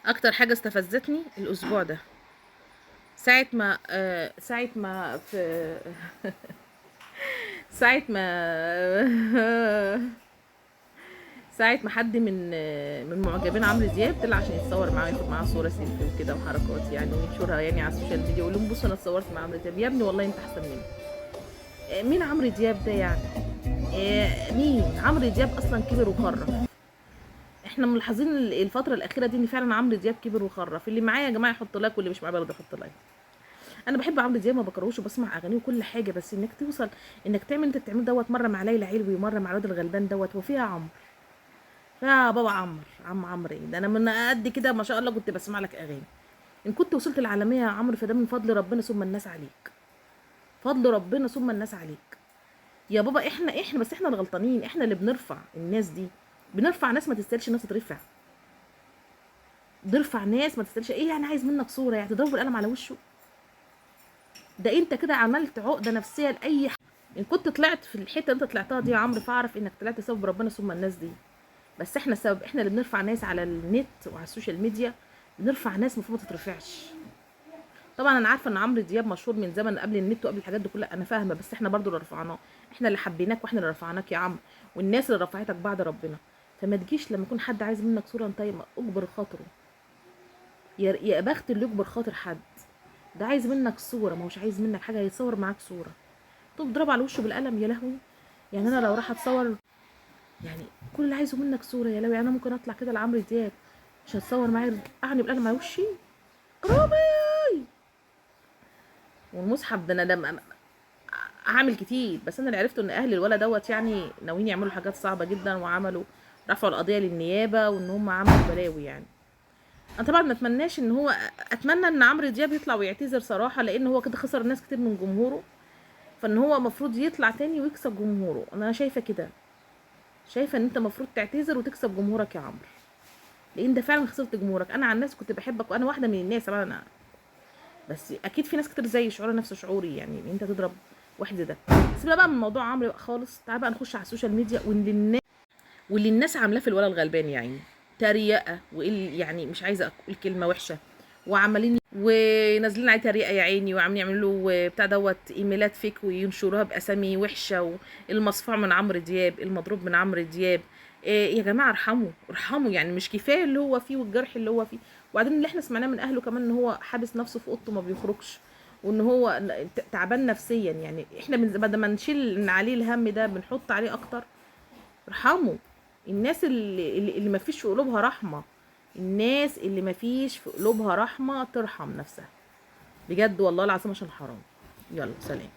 اكتر حاجه استفزتني الاسبوع ده ساعه ما في ساعه ما ساعه ما حد من معجبين عمرو دياب طلع عشان يتصور معاه وياخد معاه صوره سيلفي وكده وحركات يعني وينشرها يعني على السوشيال ميديا ويقول لهم بصوا انا اتصورت مع عمرو دياب. يا ابني والله انت احسن مني. مين عمرو دياب ده يعني؟ مين عمرو دياب؟ اصلا كبر وخرف. احنا ملاحظين الفتره الاخيره دي ان فعلا عمرو دياب كبر وخرف. اللي معايا يا جماعه يحط لايك واللي مش معايا برضه يحط لايك. انا بحب عمرو دياب ما بكرهوش وبسمع اغانيه وكل حاجه، بس انك توصل انك تعمل انت بتعمله دوت مره مع ليلى علوي ومره مع الواد الغلبان دوت وفيها عمرو. يا بابا عمرو ايه ده؟ انا من قد كده ما شاء الله كنت بسمع لك اغاني. ان كنت وصلت العالميه يا عمرو فده من فضل ربنا ثم الناس عليك. فضل ربنا ثم الناس عليك يا بابا. احنا بس احنا الغلطانين، احنا اللي بنرفع الناس دي. بنرفع ناس ما تستاهلش الناس تترفع. بنرفع ناس ما تستاهلش. ايه يعني عايز منك صوره يعني تضرب القلم على وشه؟ ده انت كده عملت عقده نفسيه لاي حد. ان كنت طلعت في الحته اللي انت طلعتها دي يا عمرو فاعرف انك طلعت سبب ربنا ثم الناس دي. بس احنا السبب، احنا اللي بنرفع ناس على النت وعلى السوشيال ميديا. بنرفع ناس المفروض ما تترفعش. طبعا انا عارفه ان عمرو دياب مشهور من زمن قبل النت وقبل الحاجات دي كلها، انا فاهمه، بس احنا برضو اللي رفعناه. احنا اللي حبيناك واحنا اللي رفعناك يا عم. والناس اللي رفعتك بعد ربنا. فما تجيش لما يكون حد عايز منك صوره انت اجبر خاطره. يا بخت اللي يجبر خاطر حد. ده عايز منك صوره، ما هوش عايز منك حاجه، هيتصور معاك صوره تضرب على وشه بالقلم. يا لهوي. يعني انا لو راح اتصور، يعني كل اللي عايزه منك صوره يا لهوي. يعني انا ممكن اطلع كده لعمرو دياب مش هتصور معايا اعني بالقلم على وشي؟ قرابي. والمصحف ده انا هعمل كتير، بس انا اللي عرفته ان اهل الولد دوت يعني ناويين يعملوا حاجات صعبه جدا وعملوا رفعوا القضيه للنيابه وان هم عملوا بلاوي يعني. انا طبعا ما اتمناش ان هو، اتمنى ان عمرو دياب يطلع ويعتذر صراحه لان هو كده خسر ناس كتير من جمهوره. فان هو المفروض يطلع تاني ويكسب جمهوره. انا شايفه كده، شايفه ان انت المفروض تعتذر وتكسب جمهورك يا عمرو، لان ده فعلا خسرت جمهورك. انا عن نفسي كنت بحبك وانا واحده من الناس طبعا انا، بس اكيد في ناس كتير زي شعور نفس شعوري يعني ان انت تضرب واحد ده. سيبنا بقى من موضوع عمرو بقى خالص. تعال بقى نخش على السوشيال ميديا واللي الناس عاملاه في الولد الغلبان يعني تريقه يعني مش عايزه اقول كلمه وحشه. وعمالين ونازلين عليه تريقه يا عيني وعاملين يعملوا له بتاع دوت ايميلات فيك وينشروها باسامي وحشه. والمصفوع من عمرو دياب، المضروب من عمرو دياب. إيه يا جماعه ارحموا ارحموا يعني. مش كفايه اللي هو فيه والجرح اللي هو فيه؟ وبعدين اللي احنا سمعناه من اهله كمان ان هو حابس نفسه في اوضته ما بيخرجش وان هو تعبان نفسيا. يعني احنا بدل ما نشيل عليه الهم ده بنحط عليه اكتر. ارحموا الناس اللي ما فيش في قلوبها رحمه. الناس اللي ما فيش في قلوبها رحمه ترحم نفسها بجد والله العظيم عشان حرام. يلا سلام.